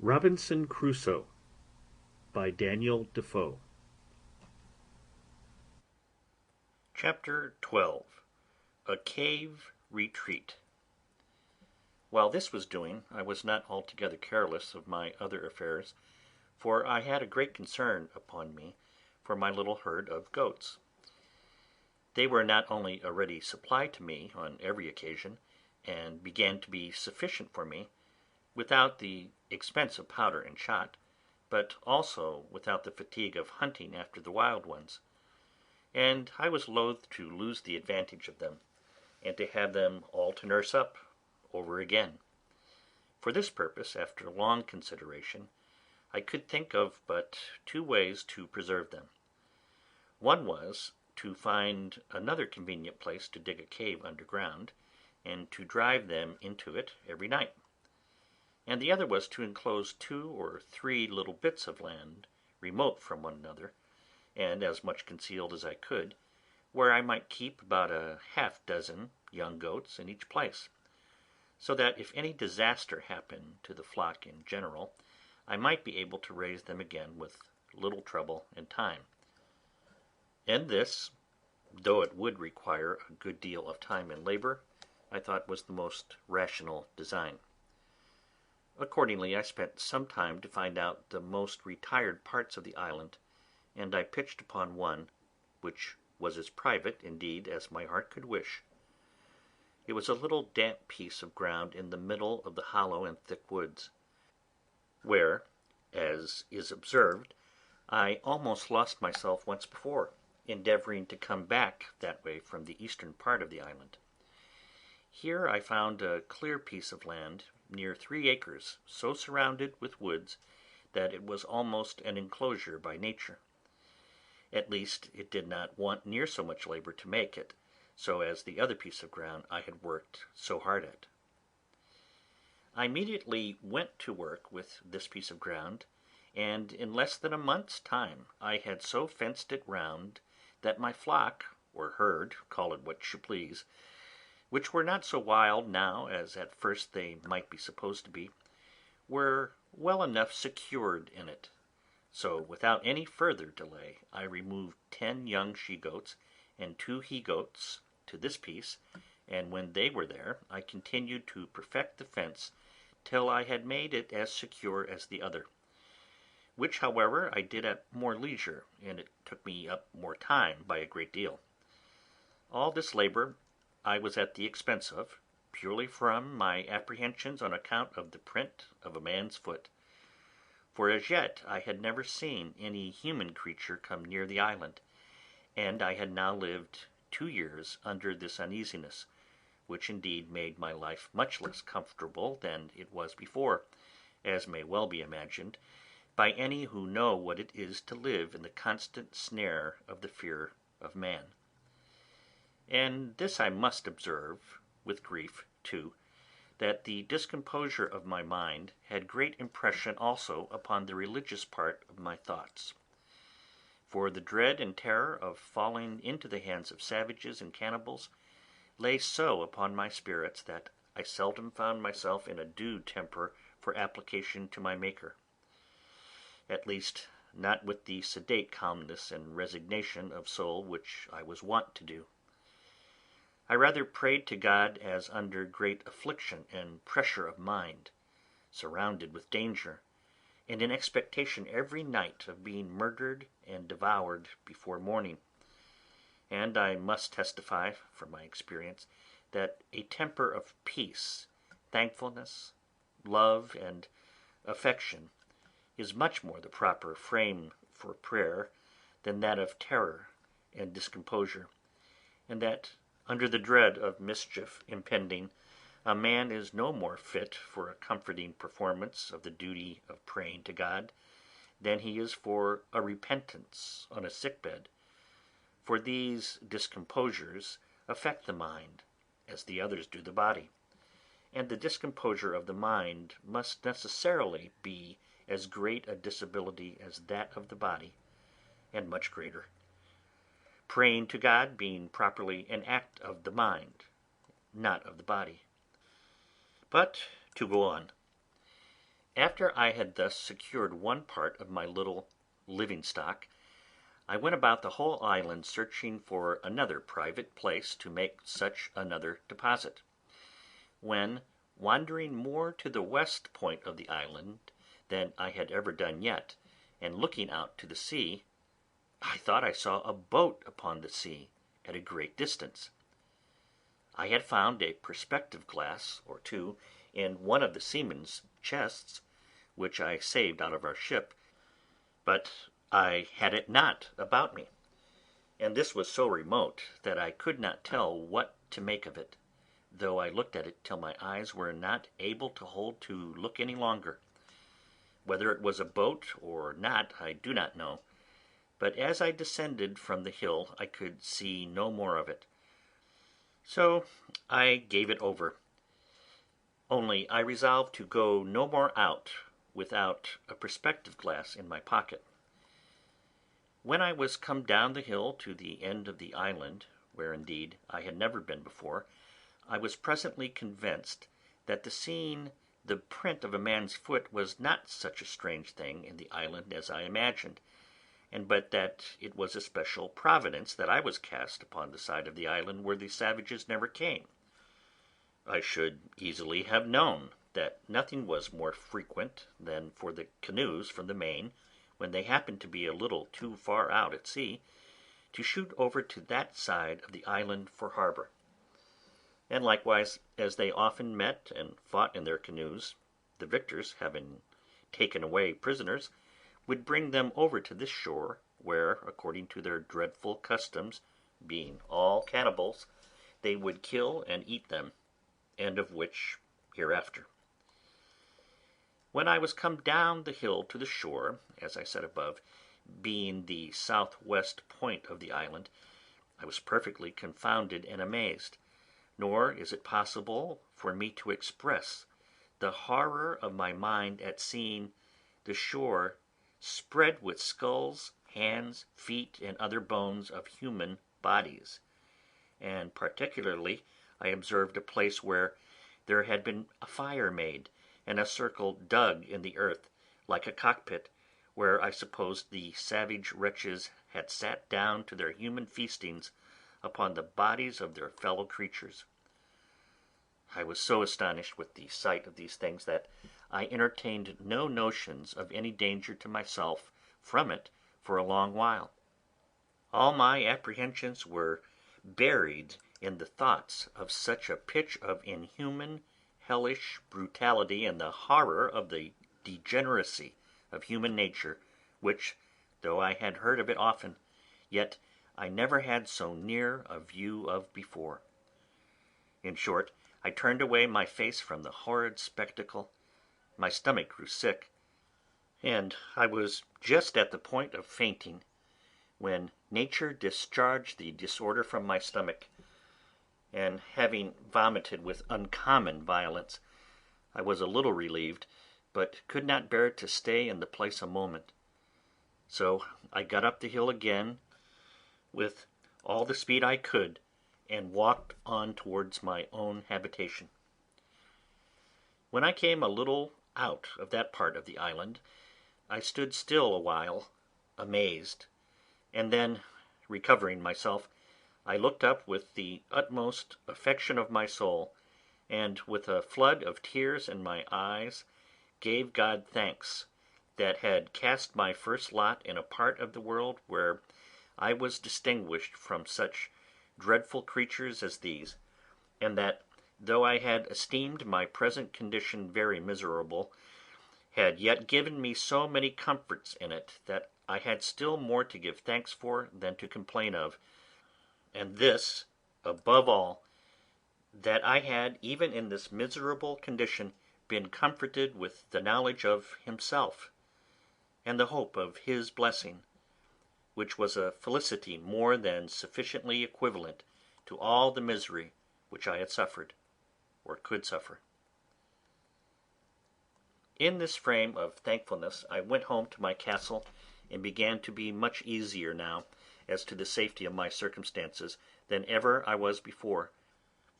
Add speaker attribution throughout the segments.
Speaker 1: Robinson Crusoe by Daniel Defoe.
Speaker 2: Chapter 12. A Cave Retreat. While this was doing, I was not altogether careless of my other affairs, for I had a great concern upon me for my little herd of goats. They were not only a ready supply to me on every occasion, and began to be sufficient for me, without the expense of powder and shot, but also without the fatigue of hunting after the wild ones; and I was loath to lose the advantage of them, and to have them all to nurse up over again. For this purpose, after long consideration, I could think of but two ways to preserve them. One was to find another convenient place to dig a cave underground, and to drive them into it every night; and the other was to enclose 2 or 3 little bits of land remote from one another, and as much concealed as I could, where I might keep about a half dozen young goats in each place, so that if any disaster happened to the flock in general, I might be able to raise them again with little trouble and time. And this, though it would require a good deal of time and labour, I thought was the most rational design. Accordingly I spent some time to find out the most retired parts of the island, and I pitched upon one, which was as private, indeed, as my heart could wish. It was a little damp piece of ground in the middle of the hollow and thick woods, where, as is observed, I almost lost myself once before, endeavouring to come back that way from the eastern part of the island. Here I found a clear piece of land, near 3 acres, so surrounded with woods that it was almost an enclosure by nature. At least it did not want near so much labour to make it, so as the other piece of ground I had worked so hard at. I immediately went to work with this piece of ground, and in less than a month's time I had so fenced it round that my flock, or herd, call it what you please, which were not so wild now as at first they might be supposed to be, were well enough secured in it. So without any further delay I removed 10 young she-goats and 2 he-goats to this piece, and when they were there I continued to perfect the fence till I had made it as secure as the other, which however I did at more leisure, and it took me up more time by a great deal. All this labour I was at the expense of, purely from my apprehensions on account of the print of a man's foot; for as yet I had never seen any human creature come near the island, and I had now lived 2 years under this uneasiness, which indeed made my life much less comfortable than it was before, as may well be imagined by any who know what it is to live in the constant snare of the fear of man. And this I must observe, with grief too, that the discomposure of my mind had great impression also upon the religious part of my thoughts; for the dread and terror of falling into the hands of savages and cannibals lay so upon my spirits that I seldom found myself in a due temper for application to my Maker; at least not with the sedate calmness and resignation of soul which I was wont to do. I rather prayed to God as under great affliction and pressure of mind, surrounded with danger, and in expectation every night of being murdered and devoured before morning; and I must testify, from my experience, that a temper of peace, thankfulness, love, and affection is much more the proper frame for prayer than that of terror and discomposure, and that under the dread of mischief impending, a man is no more fit for a comforting performance of the duty of praying to God than he is for a repentance on a sick bed; for these discomposures affect the mind as the others do the body, and the discomposure of the mind must necessarily be as great a disability as that of the body, and much greater; praying to God being properly an act of the mind, not of the body. But to go on. After I had thus secured one part of my little living stock, I went about the whole island searching for another private place to make such another deposit, when, wandering more to the west point of the island than I had ever done yet, and looking out to the sea, I thought I saw a boat upon the sea at a great distance. I had found a perspective glass or two in one of the seamen's chests, which I saved out of our ship, but I had it not about me, and this was so remote that I could not tell what to make of it, though I looked at it till my eyes were not able to hold to look any longer. Whether it was a boat or not I do not know, but as I descended from the hill I could see no more of it. So I gave it over, only I resolved to go no more out without a perspective glass in my pocket. When I was come down the hill to the end of the island, where indeed I had never been before, I was presently convinced that the seeing the print of a man's foot was not such a strange thing in the island as I imagined, and but that it was a special providence that I was cast upon the side of the island where the savages never came. I should easily have known that nothing was more frequent than for the canoes from the main, when they happened to be a little too far out at sea, to shoot over to that side of the island for harbour; and likewise, as they often met and fought in their canoes, the victors, having taken away prisoners, would bring them over to this shore, where, according to their dreadful customs, being all cannibals, they would kill and eat them, and of which hereafter. When I was come down the hill to the shore, as I said above, being the south-west point of the island, I was perfectly confounded and amazed, nor is it possible for me to express the horror of my mind at seeing the shore spread with skulls, hands, feet, and other bones of human bodies, and particularly I observed a place where there had been a fire made, and a circle dug in the earth, like a cockpit, where I supposed the savage wretches had sat down to their human feastings upon the bodies of their fellow creatures. I was so astonished with the sight of these things that I entertained no notions of any danger to myself from it for a long while. All my apprehensions were buried in the thoughts of such a pitch of inhuman, hellish brutality, and the horror of the degeneracy of human nature, which, though I had heard of it often, yet I never had so near a view of before. In short, I turned away my face from the horrid spectacle, my stomach grew sick, and I was just at the point of fainting, when nature discharged the disorder from my stomach, and having vomited with uncommon violence, I was a little relieved, but could not bear to stay in the place a moment. So I got up the hill again with all the speed I could, and walked on towards my own habitation. When I came a little out of that part of the island, I stood still a while, amazed, and then, recovering myself, I looked up with the utmost affection of my soul, and with a flood of tears in my eyes gave God thanks that had cast my first lot in a part of the world where I was distinguished from such dreadful creatures as these, and that, though I had esteemed my present condition very miserable, had yet given me so many comforts in it that I had still more to give thanks for than to complain of, and this, above all, that I had, even in this miserable condition, been comforted with the knowledge of himself, and the hope of his blessing, which was a felicity more than sufficiently equivalent to all the misery which I had suffered, or could suffer. In this frame of thankfulness I went home to my castle, and began to be much easier now as to the safety of my circumstances than ever I was before,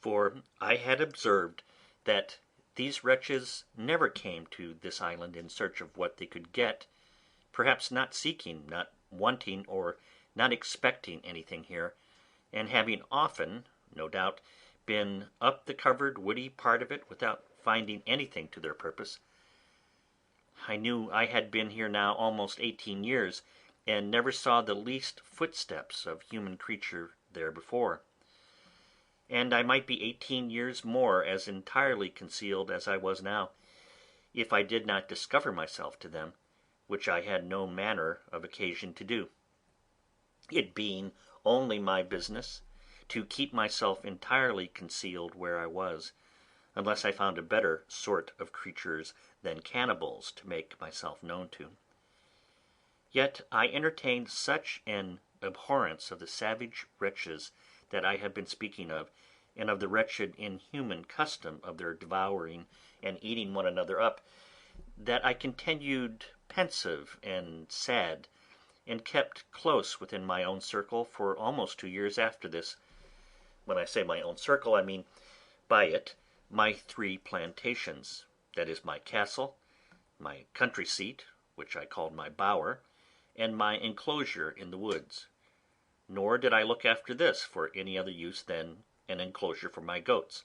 Speaker 2: for I had observed that these wretches never came to this island in search of what they could get, perhaps not seeking, not wanting, or not expecting anything here, and having often, no doubt, been up the covered woody part of it without finding anything to their purpose. I knew I had been here now almost 18 years, and never saw the least footsteps of human creature there before. And I might be 18 years more as entirely concealed as I was now, if I did not discover myself to them, which I had no manner of occasion to do, it being only my business to keep myself entirely concealed where I was, unless I found a better sort of creatures than cannibals to make myself known to. Yet I entertained such an abhorrence of the savage wretches that I have been speaking of, and of the wretched inhuman custom of their devouring and eating one another up, that I continued pensive and sad, and kept close within my own circle for almost 2 years after this. When I say my own circle, I mean by it my 3 plantations, that is, my castle, my country seat, which I called my bower, and my enclosure in the woods. Nor did I look after this for any other use than an enclosure for my goats,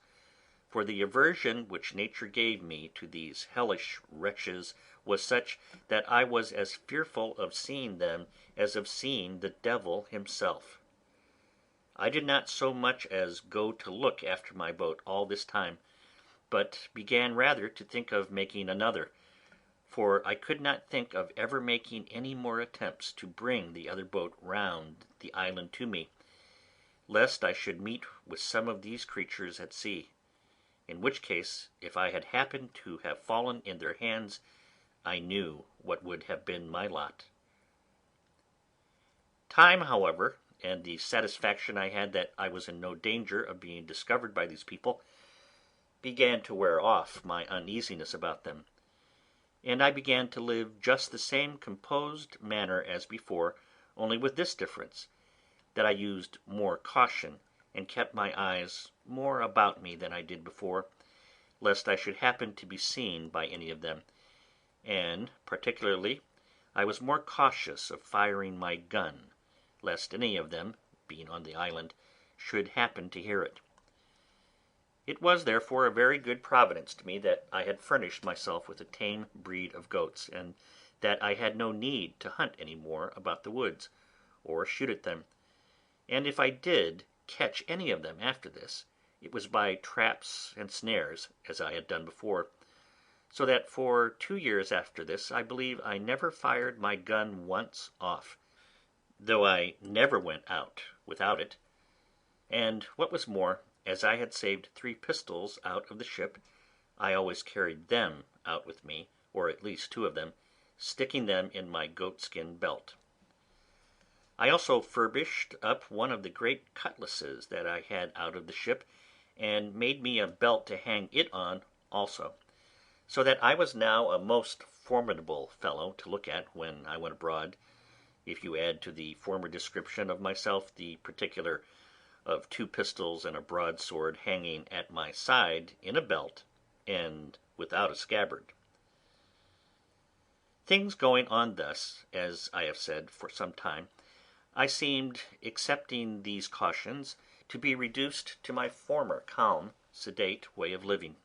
Speaker 2: for the aversion which nature gave me to these hellish wretches was such that I was as fearful of seeing them as of seeing the devil himself. I did not so much as go to look after my boat all this time, but began rather to think of making another, for I could not think of ever making any more attempts to bring the other boat round the island to me, lest I should meet with some of these creatures at sea, in which case, if I had happened to have fallen in their hands, I knew what would have been my lot. Time, however, and the satisfaction I had that I was in no danger of being discovered by these people, began to wear off my uneasiness about them, and I began to live just the same composed manner as before, only with this difference, that I used more caution, and kept my eyes more about me than I did before, lest I should happen to be seen by any of them, and particularly I was more cautious of firing my gun, lest any of them, being on the island, should happen to hear it. It was therefore a very good providence to me that I had furnished myself with a tame breed of goats, and that I had no need to hunt any more about the woods, or shoot at them, and if I did catch any of them after this, it was by traps and snares, as I had done before, so that for 2 years after this I believe I never fired my gun once off, though I never went out without it. And what was more, as I had saved 3 pistols out of the ship, I always carried them out with me, or at least 2 of them, sticking them in my goatskin belt. I also furbished up one of the great cutlasses that I had out of the ship, and made me a belt to hang it on also, so that I was now a most formidable fellow to look at when I went abroad, if you add to the former description of myself the particular of 2 pistols and a broadsword hanging at my side in a belt, and without a scabbard. Things going on thus, as I have said, for some time, I seemed, excepting these cautions, to be reduced to my former calm, sedate way of living.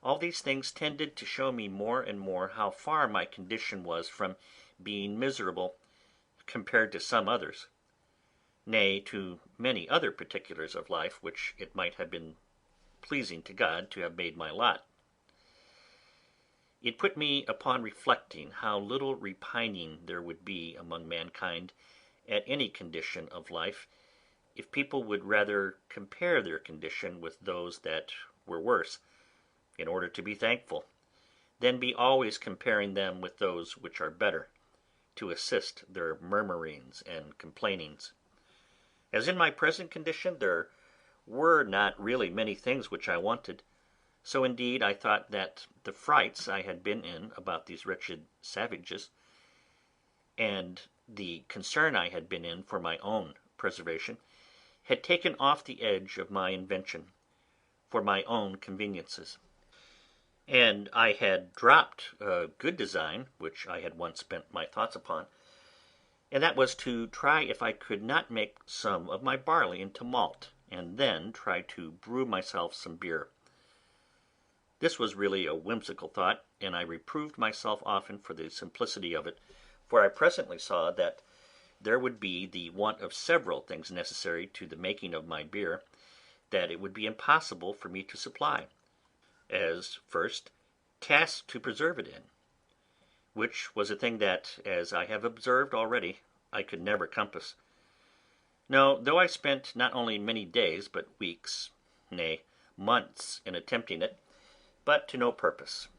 Speaker 2: All these things tended to show me more and more how far my condition was from being miserable, compared to some others, nay, to many other particulars of life which it might have been pleasing to God to have made my lot. It put me upon reflecting how little repining there would be among mankind at any condition of life, if people would rather compare their condition with those that were worse, in order to be thankful, than be always comparing them with those which are better, to assist their murmurings and complainings. As in my present condition there were not really many things which I wanted, so indeed I thought that the frights I had been in about these wretched savages, and the concern I had been in for my own preservation, had taken off the edge of my invention, for my own conveniences. and I had dropped a good design which I had once spent my thoughts upon, and that was to try if I could not make some of my barley into malt, and then try to brew myself some beer. This was really a whimsical thought, and I reproved myself often for the simplicity of it, for I presently saw that there would be the want of several things necessary to the making of my beer that it would be impossible for me to supply, as first, casks to preserve it in, which was a thing that, as I have observed already, I could never compass. No, though I spent not only many days, but weeks, nay, months in attempting it, but to no purpose.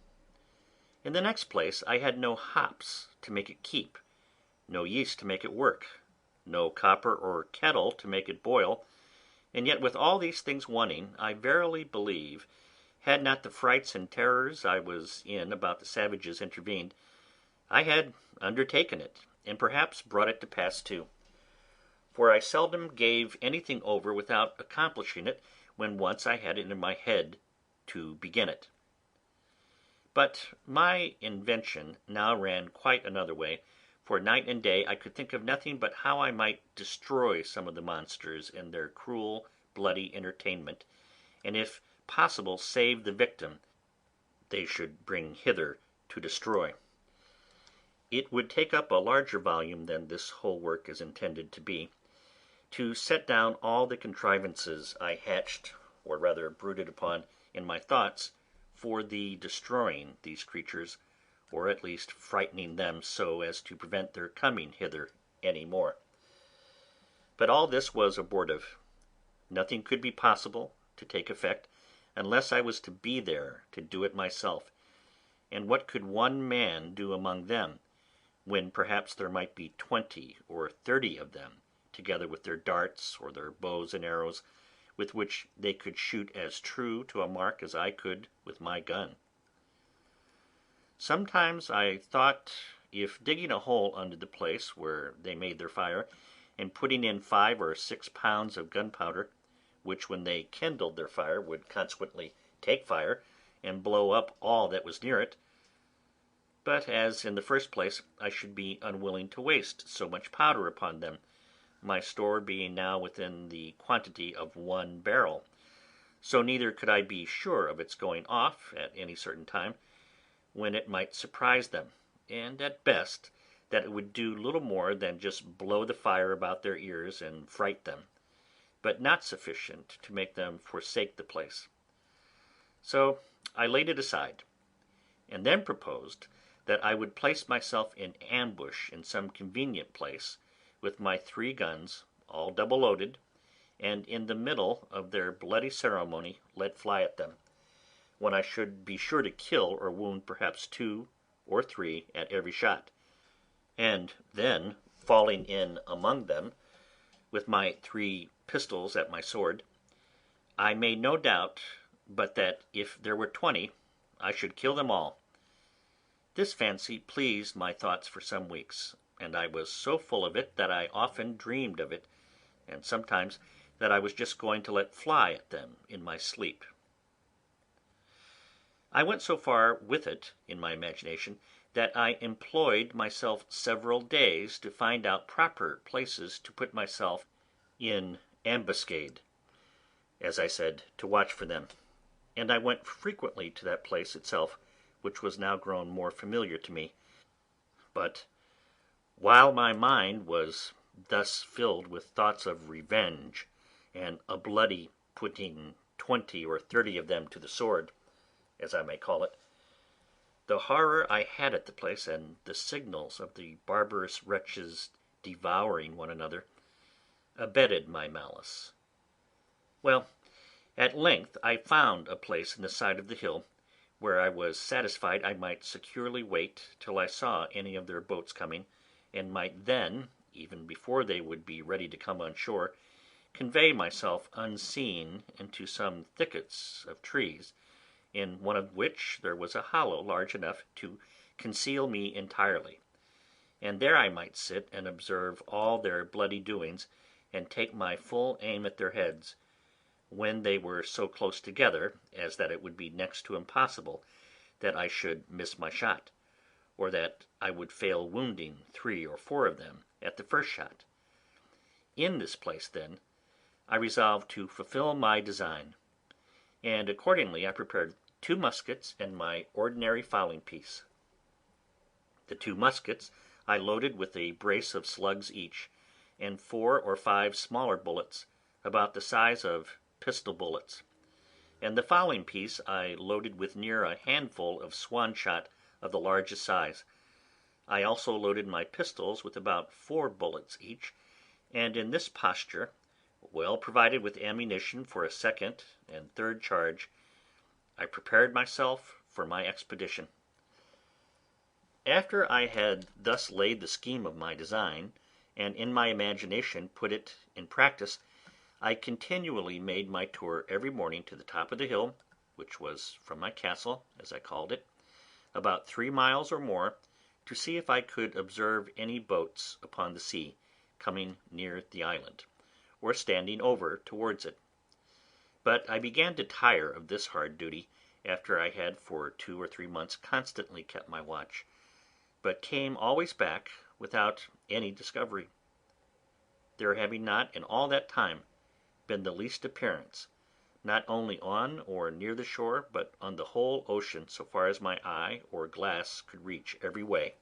Speaker 2: In the next place, I had no hops to make it keep, no yeast to make it work, no copper or kettle to make it boil, and yet with all these things wanting, I verily believe, had not the frights and terrors I was in about the savages intervened, I had undertaken it, and perhaps brought it to pass too; for I seldom gave anything over without accomplishing it when once I had it in my head to begin it. But my invention now ran quite another way, for night and day I could think of nothing but how I might destroy some of the monsters in their cruel, bloody entertainment, and if possible save the victim they should bring hither to destroy. It would take up a larger volume than this whole work is intended to be, to set down all the contrivances I hatched, or rather brooded upon, in my thoughts, for the destroying these creatures, or at least frightening them so as to prevent their coming hither any more. But all this was abortive. Nothing could be possible to take effect unless I was to be there to do it myself, and what could one man do among them, when perhaps there might be 20 or 30 of them, together with their darts or their bows and arrows, with which they could shoot as true to a mark as I could with my gun? Sometimes I thought if digging a hole under the place where they made their fire, and putting in 5 or 6 pounds of gunpowder, which when they kindled their fire would consequently take fire and blow up all that was near it; but as in the first place I should be unwilling to waste so much powder upon them, my store being now within the quantity of 1 barrel, so neither could I be sure of its going off at any certain time, when it might surprise them, and at best that it would do little more than just blow the fire about their ears and fright them, but not sufficient to make them forsake the place. So I laid it aside, and then proposed that I would place myself in ambush in some convenient place, with my 3 guns, all double loaded, and in the middle of their bloody ceremony let fly at them, when I should be sure to kill or wound perhaps 2 or 3 at every shot, and then falling in among them, with my 3 pistols at my sword, I made no doubt but that if there were 20 I should kill them all. This fancy pleased my thoughts for some weeks, and I was so full of it that I often dreamed of it, and sometimes that I was just going to let fly at them in my sleep. I went so far with it in my imagination that I employed myself several days to find out proper places to put myself in ambuscade, as I said, to watch for them, and I went frequently to that place itself, which was now grown more familiar to me. But while my mind was thus filled with thoughts of revenge, and a bloody putting 20 or 30 of them to the sword, as I may call it, the horror I had at the place, and the signals of the barbarous wretches devouring one another, abetted my malice. Well, at length I found a place in the side of the hill, where I was satisfied I might securely wait till I saw any of their boats coming, and might then, even before they would be ready to come on shore, convey myself unseen into some thickets of trees, in one of which there was a hollow large enough to conceal me entirely, and there I might sit and observe all their bloody doings, and take my full aim at their heads, when they were so close together as that it would be next to impossible that I should miss my shot, or that I would fail wounding 3 or 4 of them at the first shot. In this place, then, I resolved to fulfil my design, and accordingly I prepared 2 muskets and my ordinary fowling piece. The 2 muskets I loaded with a brace of slugs each, and 4 or 5 smaller bullets, about the size of pistol bullets, and the fowling piece I loaded with near a handful of swan shot of the largest size. I also loaded my pistols with about 4 bullets each, and in this posture, well provided with ammunition for a second and third charge, I prepared myself for my expedition. After I had thus laid the scheme of my design, and in my imagination put it in practice, I continually made my tour every morning to the top of the hill, which was from my castle, as I called it, about 3 miles or more, to see if I could observe any boats upon the sea, coming near the island, or standing over towards it. But I began to tire of this hard duty, after I had for 2 or 3 months constantly kept my watch, but came always back without any discovery, there having not in all that time been the least appearance, not only on or near the shore, but on the whole ocean, so far as my eye or glass could reach every way.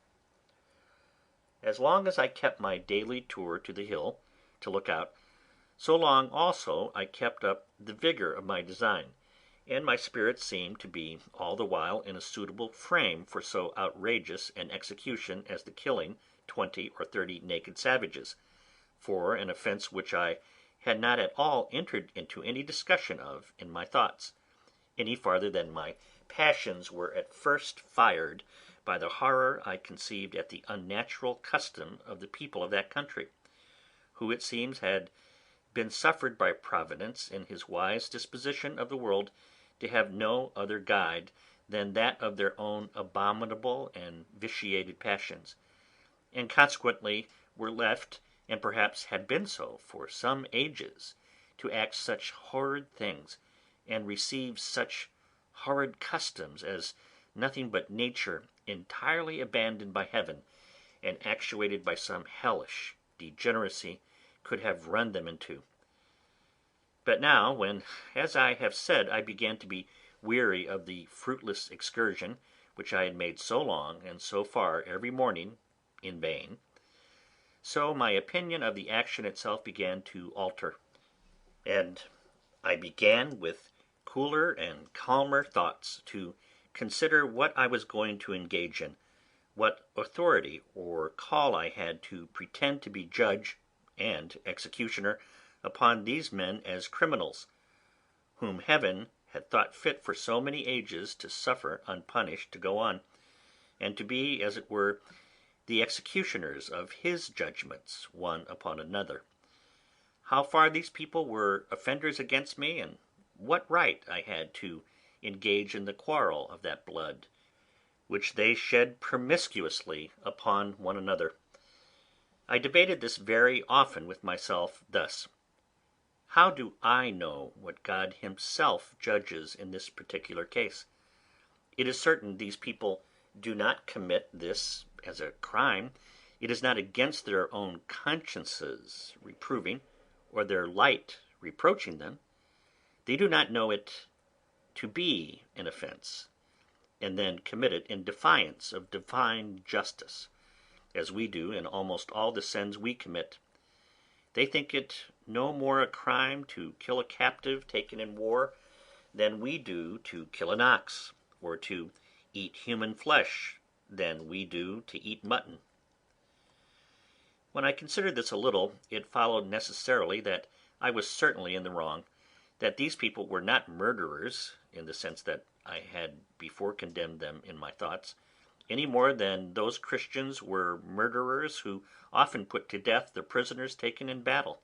Speaker 2: As long as I kept my daily tour to the hill, to look out, so long also I kept up the vigour of my design, and my spirits seemed to be all the while in a suitable frame for so outrageous an execution as the killing 20 or 30 naked savages, for an offence which I had not at all entered into any discussion of in my thoughts, any farther than my passions were at first fired by the horror I conceived at the unnatural custom of the people of that country, who it seems had been suffered by Providence in his wise disposition of the world to have no other guide than that of their own abominable and vitiated passions, and consequently were left, and perhaps had been so for some ages, to act such horrid things, and receive such horrid customs, as nothing but nature entirely abandoned by heaven, and actuated by some hellish degeneracy, could have run them into. But now, when, as I have said, I began to be weary of the fruitless excursion which I had made so long and so far every morning in vain, so my opinion of the action itself began to alter, and I began with cooler and calmer thoughts to consider what I was going to engage in, what authority or call I had to pretend to be judge and executioner upon these men as criminals, whom heaven had thought fit for so many ages to suffer unpunished to go on, and to be, as it were, the executioners of his judgments one upon another. How far these people were offenders against me, and what right I had to engage in the quarrel of that blood which they shed promiscuously upon one another. I debated this very often with myself thus: how do I know what God himself judges in this particular case? It is certain these people do not commit this as a crime. It is not against their own consciences reproving, or their light reproaching them. They do not know it to be an offence, and then commit it in defiance of divine justice, as we do in almost all the sins we commit. They think it no more a crime to kill a captive taken in war than we do to kill an ox, or to eat human flesh than we do to eat mutton. When I considered this a little, it followed necessarily that I was certainly in the wrong, that these people were not murderers in the sense that I had before condemned them in my thoughts, any more than those Christians were murderers who often put to death the prisoners taken in battle,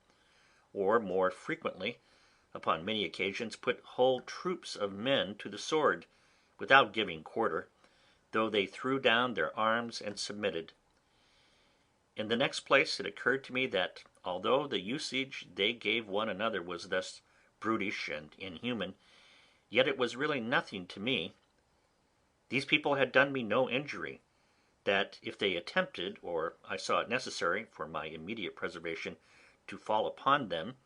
Speaker 2: or more frequently, upon many occasions, put whole troops of men to the sword, without giving quarter, though they threw down their arms and submitted. In the next place, it occurred to me that, although the usage they gave one another was thus brutish and inhuman, yet it was really nothing to me. These people had done me no injury, that if they attempted, or I saw it necessary for my immediate preservation, to fall upon them,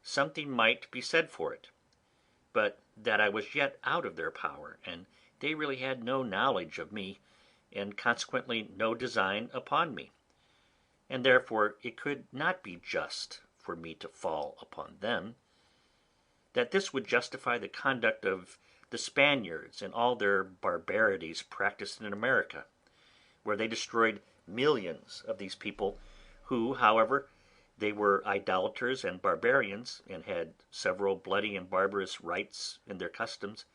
Speaker 2: something might be said for it, but that I was yet out of their power, and they really had no knowledge of me, and consequently no design upon me, and therefore it could not be just for me to fall upon them; that this would justify the conduct of the Spaniards and all their barbarities practised in America, where they destroyed millions of these people, who, however, they were idolaters and barbarians, and had several bloody and barbarous rites in their customs,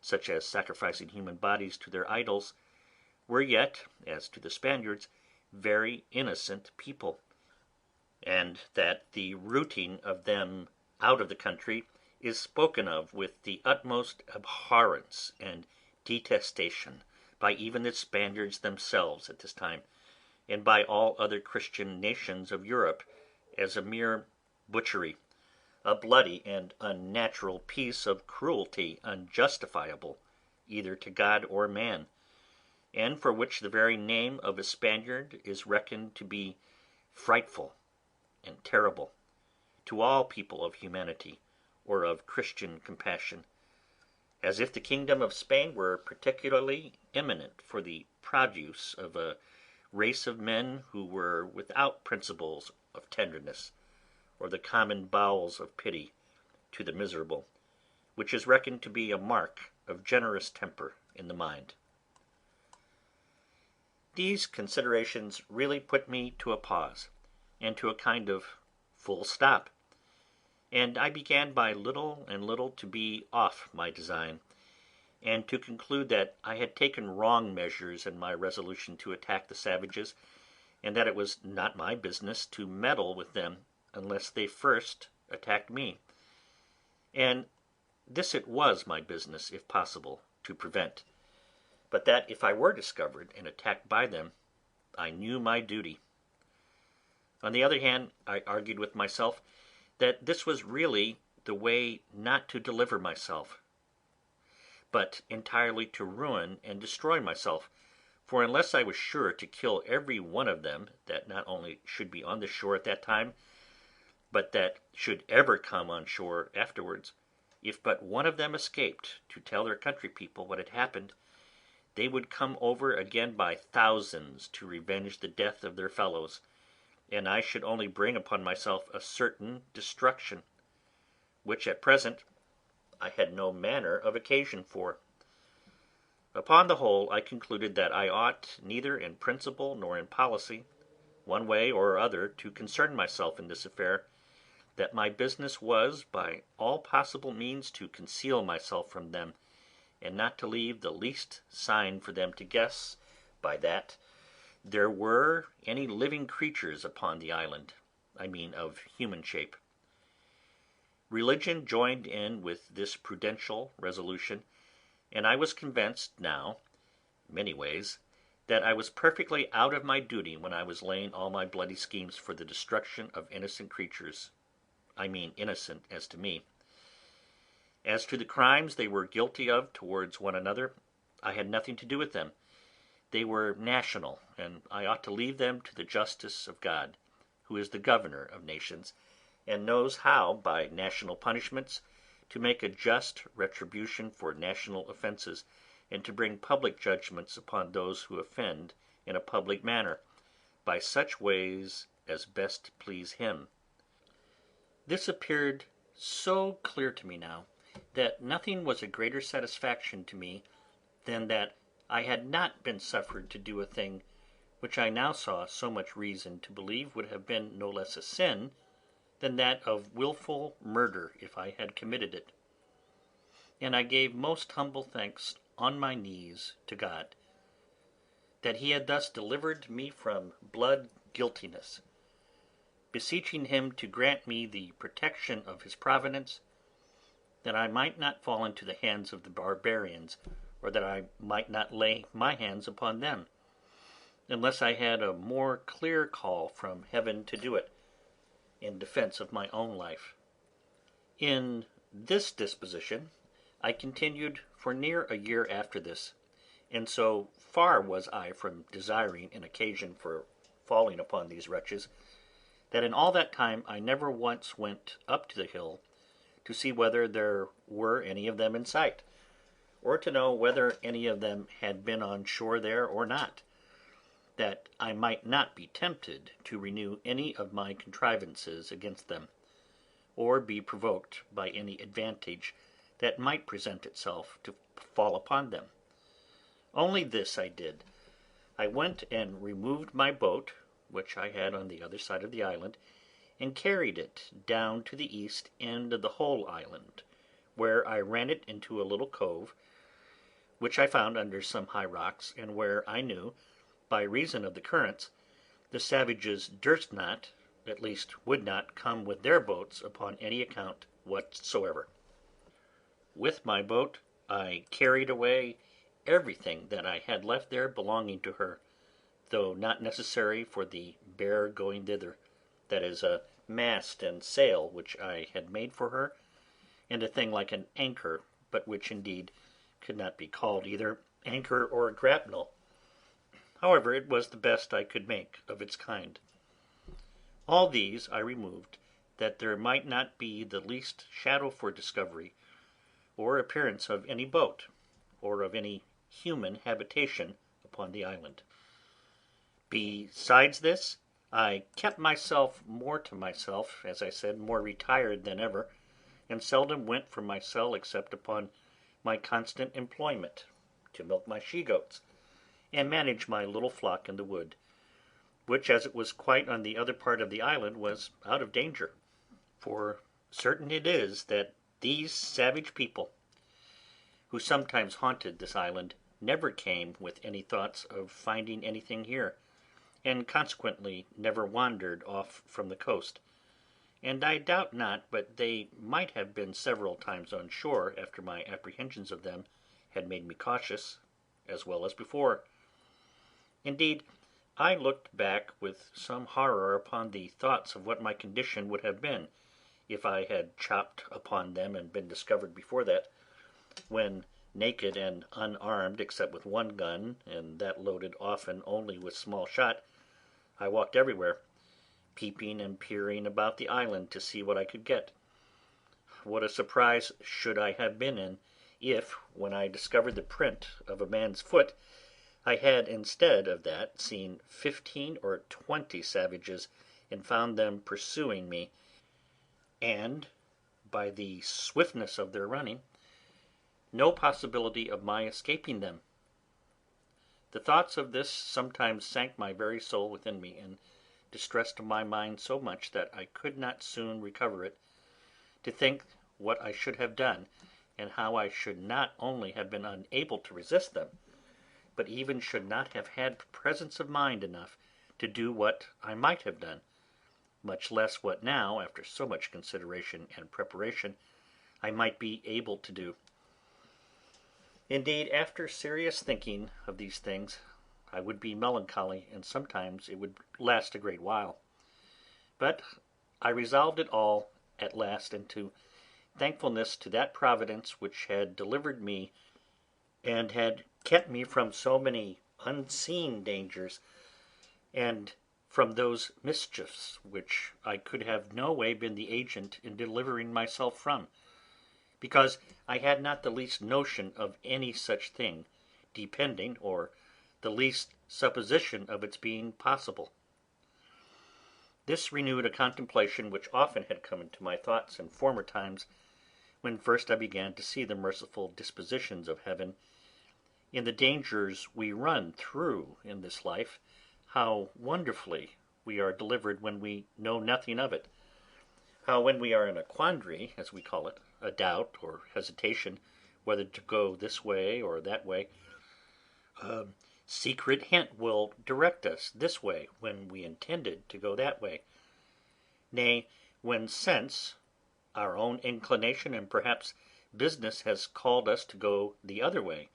Speaker 2: such as sacrificing human bodies to their idols, were yet, as to the Spaniards, very innocent people, and that the rooting of them out of the country is spoken of with the utmost abhorrence and detestation by even the Spaniards themselves at this time, and by all other Christian nations of Europe, as a mere butchery, a bloody and unnatural piece of cruelty unjustifiable either to God or man, and for which the very name of a Spaniard is reckoned to be frightful and terrible to all people of humanity or of Christian compassion, as if the kingdom of Spain were particularly eminent for the produce of a race of men who were without principles of tenderness, or the common bowels of pity to the miserable, which is reckoned to be a mark of generous temper in the mind. These considerations really put me to a pause, and to a kind of full stop, and I began by little and little to be off my design, and to conclude that I had taken wrong measures in my resolution to attack the savages, and that it was not my business to meddle with them unless they first attacked me, and this it was my business, if possible, to prevent, but that if I were discovered and attacked by them, I knew my duty. On the other hand, I argued with myself that this was really the way not to deliver myself, but entirely to ruin and destroy myself, for unless I was sure to kill every one of them that not only should be on the shore at that time, but that should ever come on shore afterwards, if but one of them escaped to tell their country people what had happened, they would come over again by thousands to revenge the death of their fellows, and I should only bring upon myself a certain destruction, which at present I had no manner of occasion for. Upon the whole, I concluded that I ought neither in principle nor in policy, one way or other, to concern myself in this affair, that my business was by all possible means to conceal myself from them, and not to leave the least sign for them to guess by that there were any living creatures upon the island, I mean of human shape. Religion joined in with this prudential resolution, and I was convinced now, many ways, that I was perfectly out of my duty when I was laying all my bloody schemes for the destruction of innocent creatures, I mean innocent as to me. As to the crimes they were guilty of towards one another, I had nothing to do with them. They were national, and I ought to leave them to the justice of God, who is the governor of nations, and knows how, by national punishments, to make a just retribution for national offences, and to bring public judgments upon those who offend in a public manner, by such ways as best please him. This appeared so clear to me now, that nothing was a greater satisfaction to me than that I had not been suffered to do a thing which I now saw so much reason to believe would have been no less a sin than that of wilful murder if I had committed it. And I gave most humble thanks on my knees to God, that he had thus delivered me from blood guiltiness, beseeching him to grant me the protection of his providence, that I might not fall into the hands of the barbarians, or that I might not lay my hands upon them, unless I had a more clear call from heaven to do it, in defence of my own life. In this disposition I continued for near a year after this, and so far was I from desiring an occasion for falling upon these wretches, that in all that time I never once went up to the hill to see whether there were any of them in sight, or to know whether any of them had been on shore there or not, that I might not be tempted to renew any of my contrivances against them, or be provoked by any advantage that might present itself to fall upon them. Only this I did: I went and removed my boat, which I had on the other side of the island, and carried it down to the east end of the whole island, where I ran it into a little cove, which I found under some high rocks, and where I knew, by reason of the currents, the savages durst not, at least would not, come with their boats upon any account whatsoever. With my boat I carried away everything that I had left there belonging to her, though not necessary for the bare going thither, that is, a mast and sail which I had made for her, and a thing like an anchor, but which indeed could not be called either anchor or grapnel. However, it was the best I could make of its kind. All these I removed, that there might not be the least shadow for discovery, or appearance of any boat, or of any human habitation upon the island. Besides this, I kept myself more to myself, as I said, more retired than ever, and seldom went from my cell except upon my constant employment, to milk my she-goats, and manage my little flock in the wood, which, as it was quite on the other part of the island, was out of danger. For certain it is that these savage people, who sometimes haunted this island, never came with any thoughts of finding anything here, and consequently never wandered off from the coast, and I doubt not but they might have been several times on shore after my apprehensions of them had made me cautious, as well as before. Indeed, I looked back with some horror upon the thoughts of what my condition would have been, if I had chopped upon them and been discovered before that, when naked and unarmed except with one gun, and that loaded often only with small shot, I walked everywhere, peeping and peering about the island to see what I could get. What a surprise should I have been in, if, when I discovered the print of a man's foot, I had instead of that seen 15 or 20 savages, and found them pursuing me, and, by the swiftness of their running, no possibility of my escaping them. The thoughts of this sometimes sank my very soul within me, and distressed my mind so much that I could not soon recover it, to think what I should have done, and how I should not only have been unable to resist them, but even should not have had presence of mind enough to do what I might have done, much less what now, after so much consideration and preparation, I might be able to do. Indeed, after serious thinking of these things, I would be melancholy, and sometimes it would last a great while. But I resolved it all at last into thankfulness to that Providence which had delivered me, and had kept me from so many unseen dangers, and from those mischiefs which I could have no way been the agent in delivering myself from, because I had not the least notion of any such thing depending, or the least supposition of its being possible. This renewed a contemplation which often had come into my thoughts in former times, when first I began to see the merciful dispositions of Heaven in the dangers we run through in this life, how wonderfully we are delivered when we know nothing of it, how when we are in a quandary, as we call it, a doubt or hesitation whether to go this way or that way, a secret hint will direct us this way when we intended to go that way; nay, when sense, our own inclination, and perhaps business, has called us to go the other way,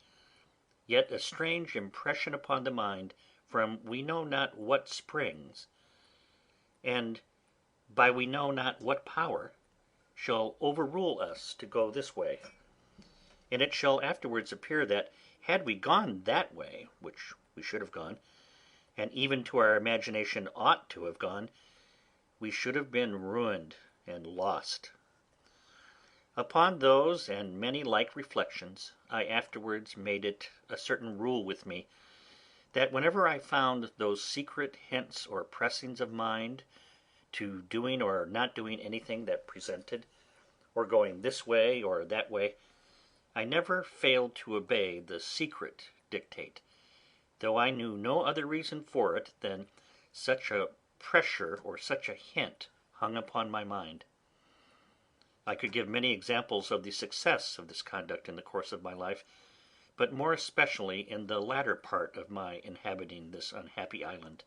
Speaker 2: yet a strange impression upon the mind, from we know not what springs, and by we know not what power, shall overrule us to go this way, and it shall afterwards appear that, Had we gone that way, which we should have gone, and even to our imagination ought to have gone, we should have been ruined and lost. Upon those and many like reflections, I afterwards made it a certain rule with me, that whenever I found those secret hints or pressings of mind to doing or not doing anything that presented, or going this way or that way, I never failed to obey the secret dictate, though I knew no other reason for it than such a pressure or such a hint hung upon my mind. I could give many examples of the success of this conduct in the course of my life, but more especially in the latter part of my inhabiting this unhappy island.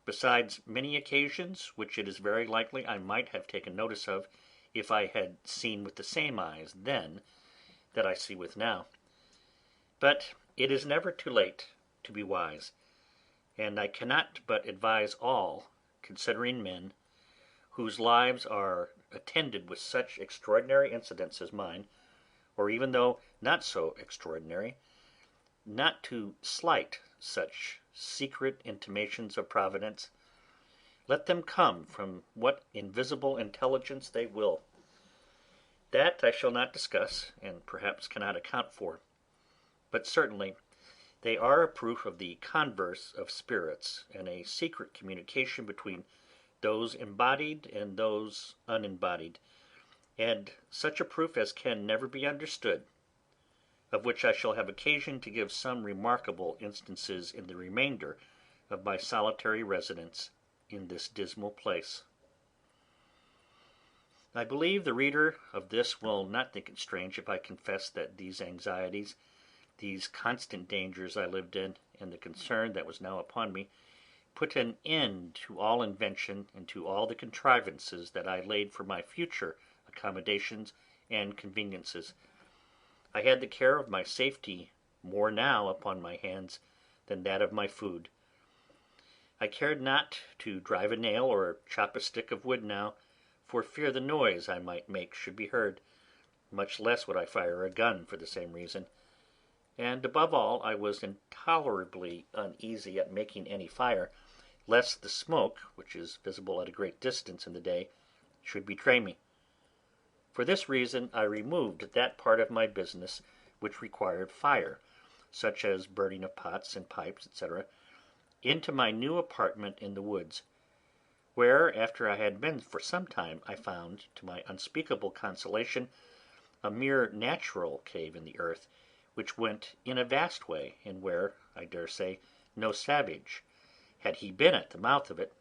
Speaker 2: Besides many occasions which it is very likely I might have taken notice of, if I had seen with the same eyes then that I see with now. But it is never too late to be wise, and I cannot but advise all considering men, whose lives are attended with such extraordinary incidents as mine, or even though not so extraordinary, not to slight such secret intimations of Providence, let them come from what invisible intelligence they will. That I shall not discuss, and perhaps cannot account for, but certainly they are a proof of the converse of spirits, and a secret communication between those embodied and those unembodied, and such a proof as can never be understood, of which I shall have occasion to give some remarkable instances in the remainder of my solitary residence in this dismal place. I believe the reader of this will not think it strange if I confess that these anxieties, these constant dangers I lived in, and the concern that was now upon me, put an end to all invention and to all the contrivances that I laid for my future accommodations and conveniences. I had the care of my safety more now upon my hands than that of my food. I cared not to drive a nail or chop a stick of wood now, for fear the noise I might make should be heard, much less would I fire a gun for the same reason. And above all, I was intolerably uneasy at making any fire, lest the smoke, which is visible at a great distance in the day, should betray me. For this reason I removed that part of my business which required fire, such as burning of pots and pipes, etc., into my new apartment in the woods, where, after I had been for some time, I found, to my unspeakable consolation, a mere natural cave in the earth, which went in a vast way, and where, I dare say, no savage, had he been at the mouth of it,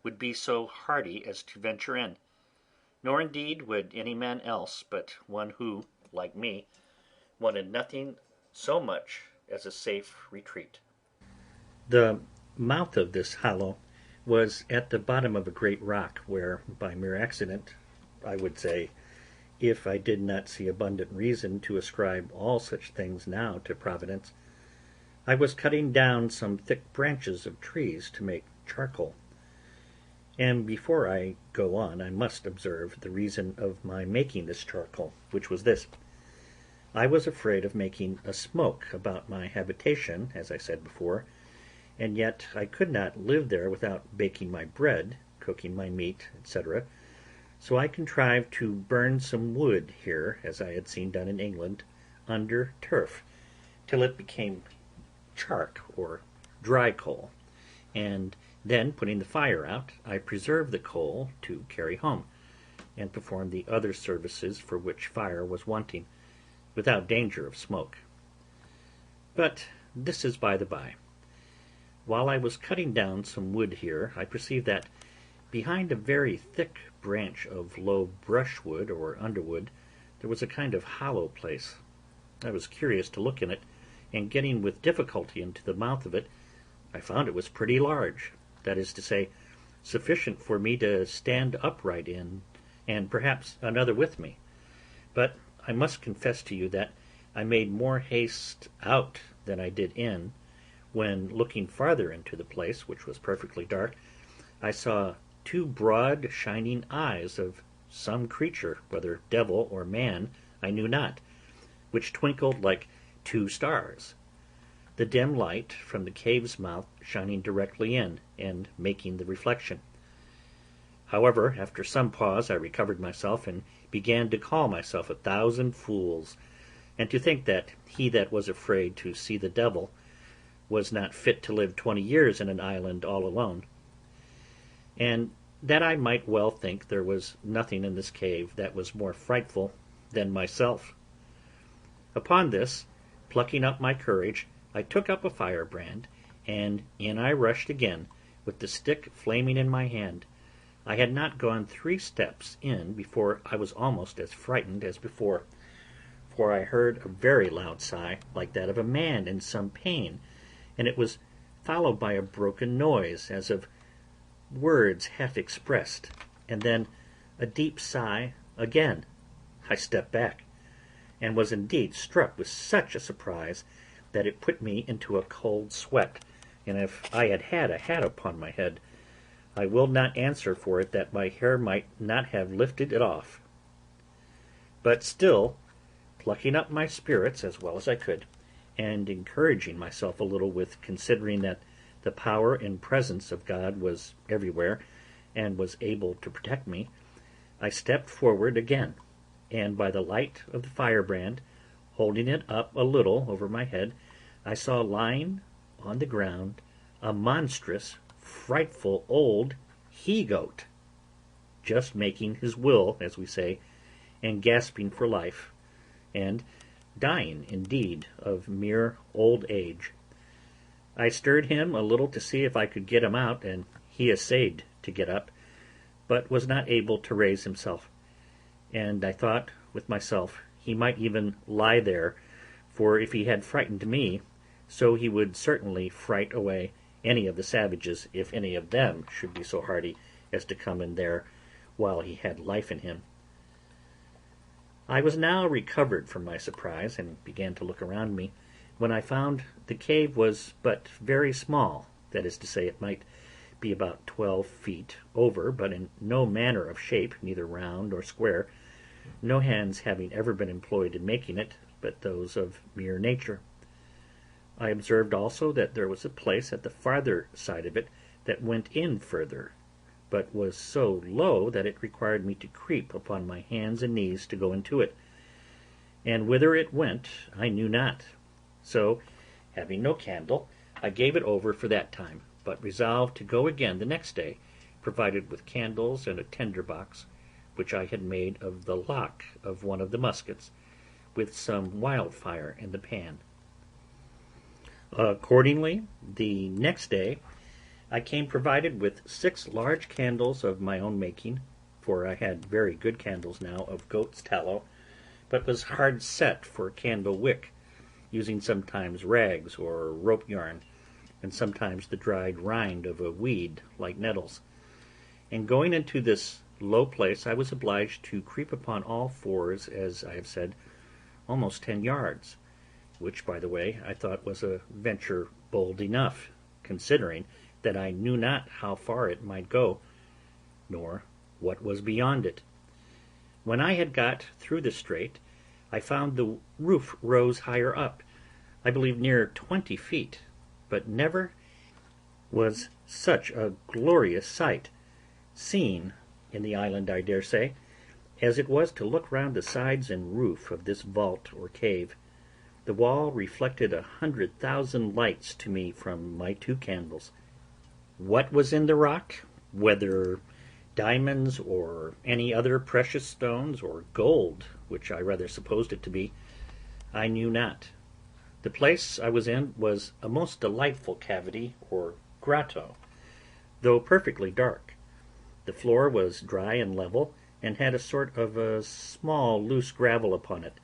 Speaker 2: would be so hardy as to venture in, nor indeed would any man else but one who, like me, wanted nothing so much as a safe retreat.
Speaker 1: The mouth of this hollow was at the bottom of a great rock, where, by mere accident, I would say, if I did not see abundant reason to ascribe all such things now to Providence, I was cutting down some thick branches of trees to make charcoal. And before I go on, I must observe the reason of my making this charcoal, which was this. I was afraid of making a smoke about my habitation, as I said before, and yet I could not live there without baking my bread, cooking my meat, etc. So I contrived to burn some wood here, as I had seen done in England, under turf, till it became chark or dry coal, and then, putting the fire out, I preserved the coal to carry home, and perform the other services for which fire was wanting, without danger of smoke. But this is by the by. While I was cutting down some wood here, I perceived that, behind a very thick branch of low brushwood or underwood, there was a kind of hollow place. I was curious to look in it, and getting with difficulty into the mouth of it, I found it was pretty large, that is to say, sufficient for me to stand upright in, and perhaps another with me. But I must confess to you that I made more haste out than I did in, when, looking farther into the place, which was perfectly dark, I saw two broad shining eyes of some creature, whether devil or man I knew not, which twinkled like 2 stars, the dim light from the cave's mouth shining directly in and making the reflection. However, after some pause I recovered myself, and began to call myself 1,000 fools, and to think that he that was afraid to see the devil was not fit to live 20 years in an island all alone, and that I might well think there was nothing in this cave that was more frightful than myself. Upon this, plucking up my courage, I took up a firebrand, and in I rushed again, with the stick flaming in my hand. I had not gone 3 steps in before I was almost as frightened as before, for I heard a very loud sigh, like that of a man in some pain, and it was followed by a broken noise, as of words half expressed, and then a deep sigh again. I stepped back, and was indeed struck with such a surprise that it put me into a cold sweat, and if I had had a hat upon my head, I will not answer for it that my hair might not have lifted it off. But still, plucking up my spirits as well as I could, and encouraging myself a little with considering that the power and presence of God was everywhere, and was able to protect me, I stepped forward again, and by the light of the firebrand, holding it up a little over my head, I saw lying on the ground a monstrous, frightful old he-goat, just making his will, as we say, and gasping for life, and dying, indeed, of mere old age. I stirred him a little to see if I could get him out, and he essayed to get up, but was not able to raise himself, and I thought with myself he might even lie there, for if he had frightened me, so he would certainly fright away any of the savages, if any of them should be so hardy as to come in there while he had life in him. I was now recovered from my surprise, and began to look around me, when I found the cave was but very small, that is to say, it might be about 12 feet over, but in no manner of shape, neither round or square, no hands having ever been employed in making it, but those of mere nature. I observed also that there was a place at the farther side of it that went in further, but was so low that it required me to creep upon my hands and knees to go into it, and whither it went I knew not. So, having no candle, I gave it over for that time, but resolved to go again the next day, provided with candles and a tinder box, which I had made of the lock of one of the muskets, with some wildfire in the pan. Accordingly, the next day I came provided with 6 large candles of my own making, for I had very good candles now of goat's tallow, but was hard set for candle wick, using sometimes rags or rope yarn, and sometimes the dried rind of a weed like nettles. And going into this low place, I was obliged to creep upon all fours, as I have said, almost 10 yards, which, by the way, I thought was a venture bold enough, considering that I knew not how far it might go, nor what was beyond it. When I had got through the strait, I found the roof rose higher up, I believe near 20 feet, but never was such a glorious sight seen in the island, I dare say, as it was to look round the sides and roof of this vault or cave. The wall reflected 100,000 lights to me from my 2 candles. What was in the rock, whether diamonds or any other precious stones, or gold, which I rather supposed it to be, I knew not. The place I was in was a most delightful cavity or grotto, though perfectly dark. The floor was dry and level, and had a sort of a small loose gravel upon it,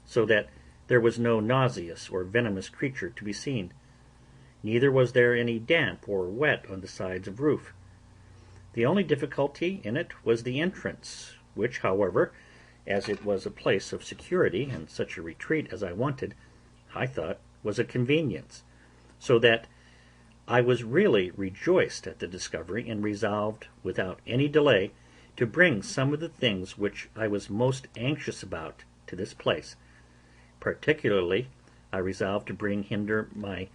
Speaker 1: so that there was no nauseous or venomous creature to be seen. Neither was there any damp or wet on the sides of roof. The only difficulty in it was the entrance, which, however, as it was a place of security, and such a retreat as I wanted, I thought was a convenience, so that I was really rejoiced at the discovery, and resolved, without any delay, to bring some of the things which I was most anxious about to this place, particularly I resolved to bring hinder my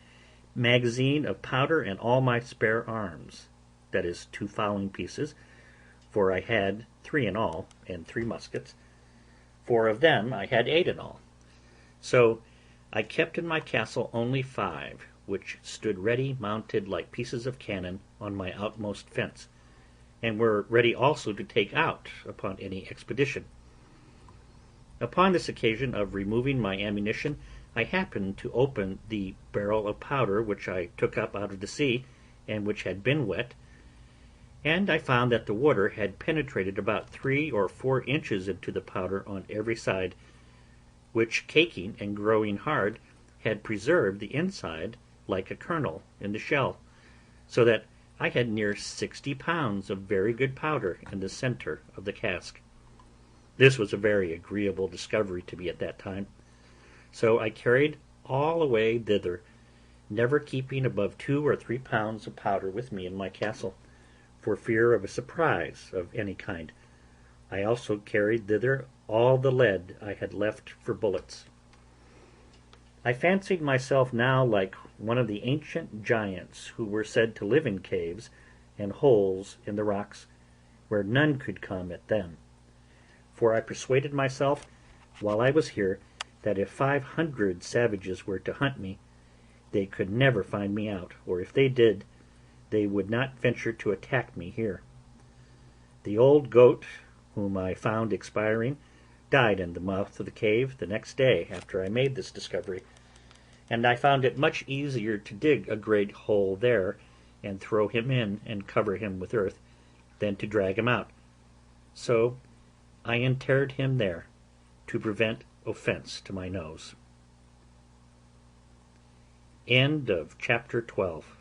Speaker 1: magazine of powder and all my spare arms, that is, 2 fowling pieces, for I had 3 in all, and 3 muskets, for of them I had 8 in all. So I kept in my castle only 5, which stood ready mounted like pieces of cannon on my outmost fence, and were ready also to take out upon any expedition. Upon this occasion of removing my ammunition, I happened to open the barrel of powder which I took up out of the sea, and which had been wet, and I found that the water had penetrated about 3 or 4 inches into the powder on every side, which caking and growing hard had preserved the inside like a kernel in the shell, so that I had near 60 pounds of very good powder in the centre of the cask. This was a very agreeable discovery to me at that time, so I carried all away thither, never keeping above 2 or 3 pounds of powder with me in my castle, for fear of a surprise of any kind. I also carried thither all the lead I had left for bullets. I fancied myself now like one of the ancient giants who were said to live in caves and holes in the rocks, where none could come at them. For I persuaded myself, while I was here, that if 500 savages were to hunt me, they could never find me out, or if they did, they would not venture to attack me here. The old goat, whom I found expiring, died in the mouth of the cave the next day after I made this discovery, and I found it much easier to dig a great hole there, and throw him in and cover him with earth, than to drag him out. So I interred him there, to prevent offence to my nose. End of chapter 12.